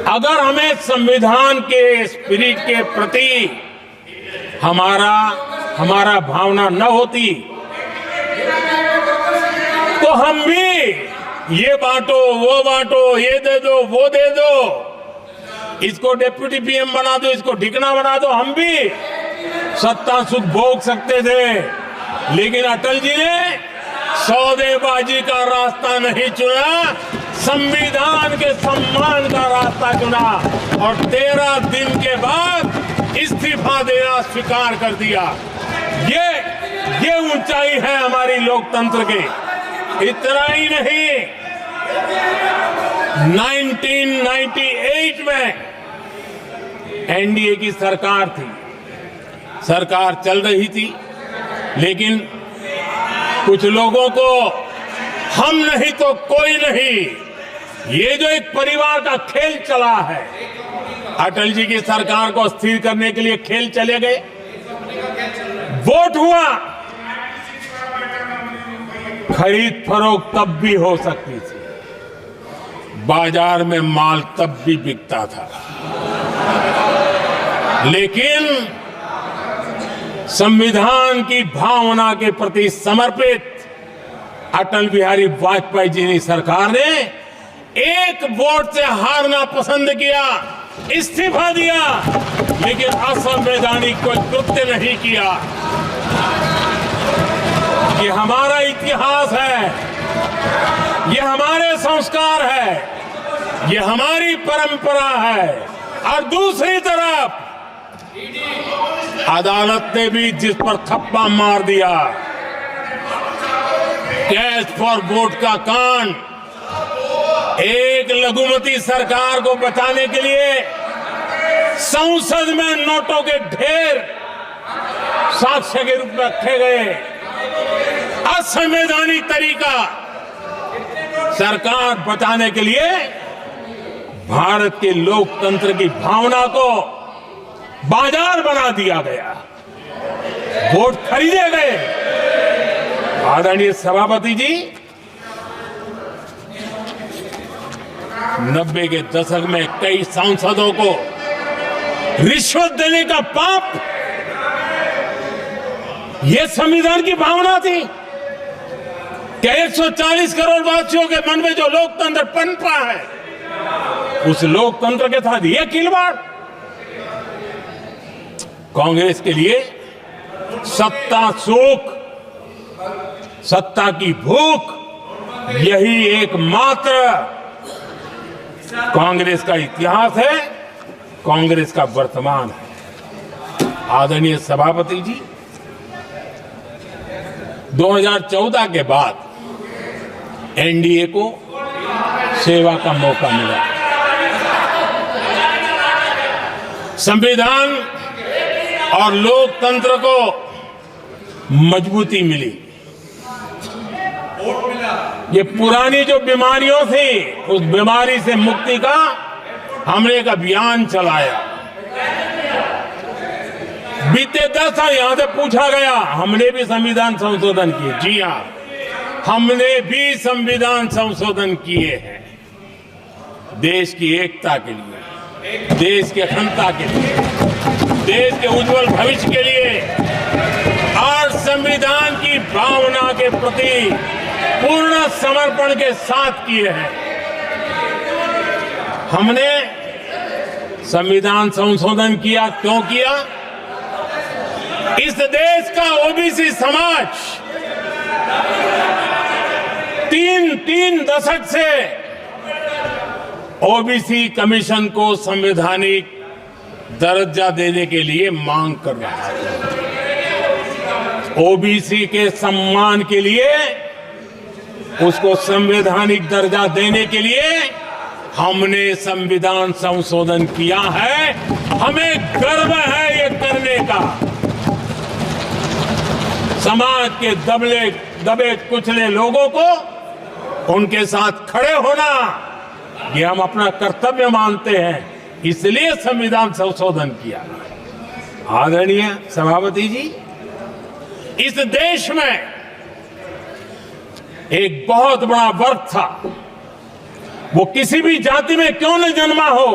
अगर हमें संविधान के स्पिरिट के प्रति हमारा भावना न होती तो हम भी ये बांटो, वो बांटो, ये दे दो, वो दे दो, इसको डिप्टी पीएम बना दो, इसको ढिकना बना दो, हम भी सत्ता सुख भोग सकते थे। लेकिन अटल जी ने सौदेबाजी का रास्ता नहीं चुना, संविधान के सम्मान का रास्ता चुना और 13 दिन के बाद इस्तीफा देना स्वीकार कर दिया। ये ऊंचाई है हमारी लोकतंत्र के। इतना ही नहीं, 1998 में एनडीए की सरकार थी, सरकार चल रही थी, लेकिन कुछ लोगों को हम नहीं तो कोई नहीं, ये जो एक परिवार का खेल चला है, अटल जी की सरकार को अस्थिर करने के लिए खेल चले गए। वोट हुआ, खरीद फरोख्त तब भी हो सकती थी, बाजार में माल तब भी बिकता था, लेकिन संविधान की भावना के प्रति समर्पित अटल बिहारी वाजपेयी जी की सरकार ने एक वोट से हारना पसंद किया, इस्तीफा दिया, लेकिन असंवैधानिक कोई कृत्य नहीं किया। ये हमारा इतिहास है, ये हमारे संस्कार है, ये हमारी परंपरा है। और दूसरी तरफ अदालत ने भी जिस पर थप्पा मार दिया, कैश फॉर वोट का कांड, एक लघुमती सरकार को बचाने के लिए संसद में नोटों के ढेर साक्ष्य के रूप में रखे गए, असंवैधानिक तरीका। सरकार बचाने के लिए भारत के लोकतंत्र की भावना को बाजार बना दिया गया, वोट खरीदे गए। आदरणीय सभापति जी, 90 के दशक में कई सांसदों को रिश्वत देने का पाप, यह संविधान की भावना थी। क्या 140 करोड़ वासियों के मन में जो लोकतंत्र पनपा है, उस लोकतंत्र के साथ यह खिलवाड़? कांग्रेस के लिए सत्ता सुख, सत्ता की भूख, यही एकमात्र कांग्रेस का इतिहास है, कांग्रेस का वर्तमान है। आदरणीय सभापति जी, 2014 के बाद एनडीए को सेवा का मौका मिला, संविधान और लोकतंत्र को मजबूती मिली। ये पुरानी जो बीमारियों थी, उस बीमारी से मुक्ति का हमने एक अभियान चलाया। बीते 10 साल यहां से पूछा गया, हमने भी संविधान संशोधन किए। जी हां, हमने भी संविधान संशोधन किए हैं, देश की एकता के लिए, देश की अखंडता के लिए, देश के उज्जवल भविष्य के लिए और संविधान की भावना के प्रति पूर्ण समर्पण के साथ किए हैं। हमने संविधान संशोधन किया, क्यों किया? इस देश का ओबीसी समाज तीन दशक से ओबीसी कमीशन को संवैधानिक दर्जा देने के लिए मांग कर रहा है। ओबीसी के सम्मान के लिए, उसको संवैधानिक दर्जा देने के लिए हमने संविधान संशोधन किया है। हमें गर्व है ये करने का। समाज के दबे कुचले लोगों को उनके साथ खड़े होना, ये हम अपना कर्तव्य मानते हैं, इसलिए संविधान संशोधन किया। आदरणीय सभापति जी, इस देश में एक बहुत बड़ा वर्ग था, वो किसी भी जाति में क्यों न जन्मा हो,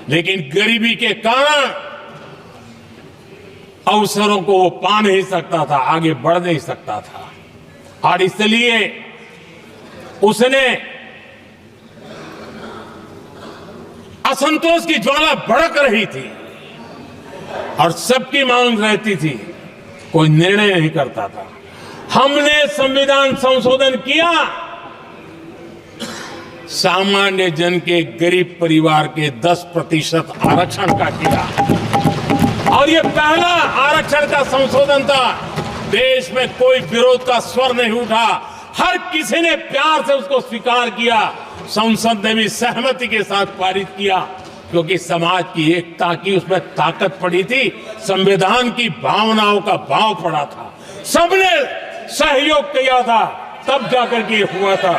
लेकिन गरीबी के कारण अवसरों को वो पा नहीं सकता था, आगे बढ़ नहीं सकता था, और इसलिए उसने असंतोष की ज्वाला भड़क रही थी और सबकी मांग रहती थी, कोई निर्णय नहीं करता था। हमने संविधान संशोधन किया, सामान्य जन के गरीब परिवार के 10% आरक्षण का किया, और ये पहला आरक्षण का संशोधन था। देश में कोई विरोध का स्वर नहीं उठा, हर किसी ने प्यार से उसको स्वीकार किया। संसद ने भी सहमति के साथ पारित किया, क्योंकि समाज की एकता की उसमें ताकत पड़ी थी, संविधान की भावनाओं का भाव पड़ा था, सबने सहयोग किया था, तब जाकर के हुआ था।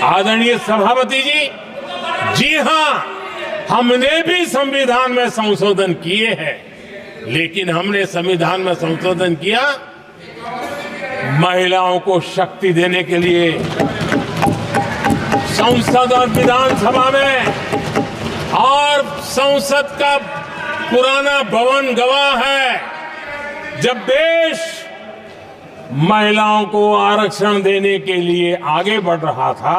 आदरणीय सभापति जी, जी हां, हमने भी संविधान में संशोधन किए हैं, लेकिन हमने संविधान में संशोधन किया महिलाओं को शक्ति देने के लिए। संसद और विधानसभा में, और संसद का पुराना भवन गवाह है, जब देश महिलाओं को आरक्षण देने के लिए आगे बढ़ रहा था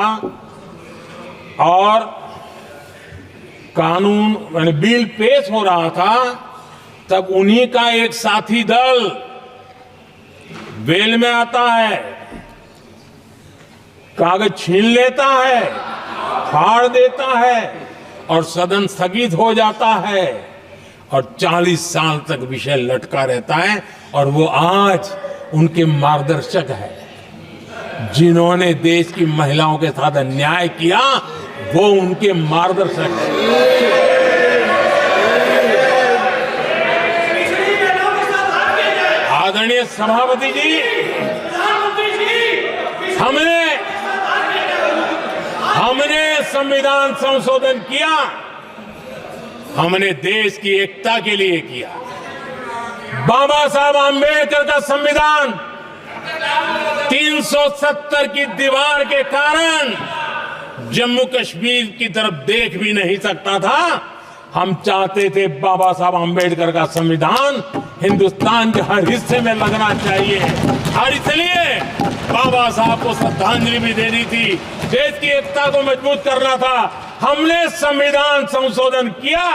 और कानून यानी बिल पेश हो रहा था, तब उन्हीं का एक साथी दल वेल में आता है, कागज छीन लेता है, फाड़ देता है और सदन स्थगित हो जाता है, और 40 साल तक विषय लटका रहता है। और वो आज उनके मार्गदर्शक है, जिन्होंने देश की महिलाओं के साथ अन्याय किया, वो उनके मार्गदर्शक है। आदरणीय सभापति जी, हमने संविधान संशोधन किया, हमने देश की एकता के लिए किया। बाबा साहब आंबेडकर का संविधान 370 की दीवार के कारण जम्मू कश्मीर की तरफ देख भी नहीं सकता था। हम चाहते थे बाबा साहब आंबेडकर का संविधान हिंदुस्तान के हर हिस्से में लगना चाहिए, और इसलिए बाबा साहब को श्रद्धांजलि भी देनी थी, देश की एकता को मजबूत करना था। हमने संविधान संशोधन किया,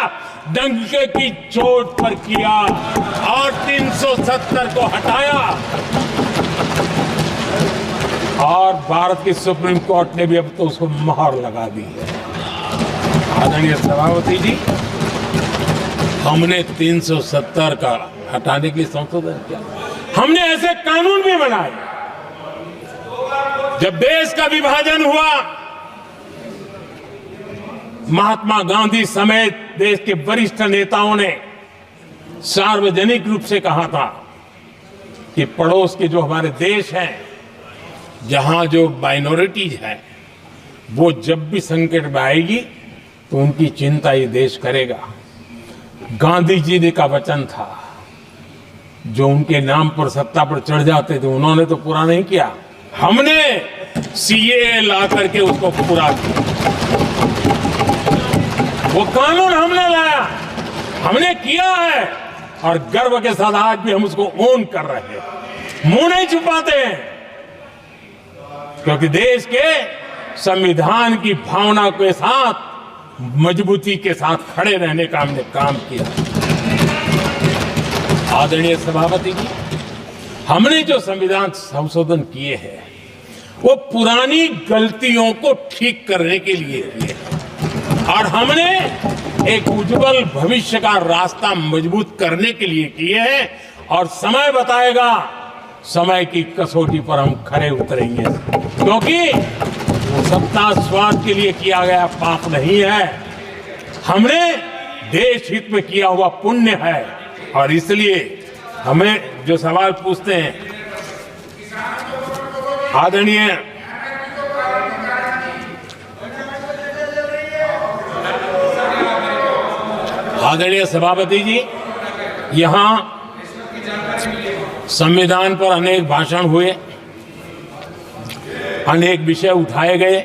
डंके की चोट पर किया, और 370 को हटाया, और भारत की सुप्रीम कोर्ट ने भी अब तो उसको मोहर लगा दी है। आदरणीय सभापति जी, हमने 370 का हटाने के लिए संशोधन किया। हमने ऐसे कानून भी बनाए। जब देश का विभाजन हुआ, महात्मा गांधी समेत देश के वरिष्ठ नेताओं ने सार्वजनिक रूप से कहा था कि पड़ोस के जो हमारे देश हैं, जहां जो माइनॉरिटीज है, वो जब भी संकट में आएगी तो उनकी चिंता ये देश करेगा। गांधी जी ने का वचन था, जो उनके नाम पर सत्ता पर चढ़ जाते थे उन्होंने तो पूरा नहीं किया, हमने सीएए ला करके उसको पूरा किया। वो कानून हमने लाया, हमने किया है, और गर्व के साथ आज भी हम उसको ओन कर रहे हैं, मुंह नहीं छुपाते हैं, क्योंकि देश के संविधान की भावना के साथ मजबूती के साथ खड़े रहने का हमने काम किया। आदरणीय सभापति जी, हमने जो संविधान संशोधन किए हैं, वो पुरानी गलतियों को ठीक करने के लिए किए हैं, और हमने एक उज्जवल भविष्य का रास्ता मजबूत करने के लिए किए हैं। और समय बताएगा, समय की कसौटी पर हम खरे उतरेंगे, क्योंकि वो सत्ता स्वार्थ के लिए किया गया पाप नहीं है, हमने देश हित में किया हुआ पुण्य है। और इसलिए हमें जो सवाल पूछते हैं, आदरणीय सभापति जी, यहां संविधान पर अनेक भाषण हुए, अनेक विषय उठाए गए,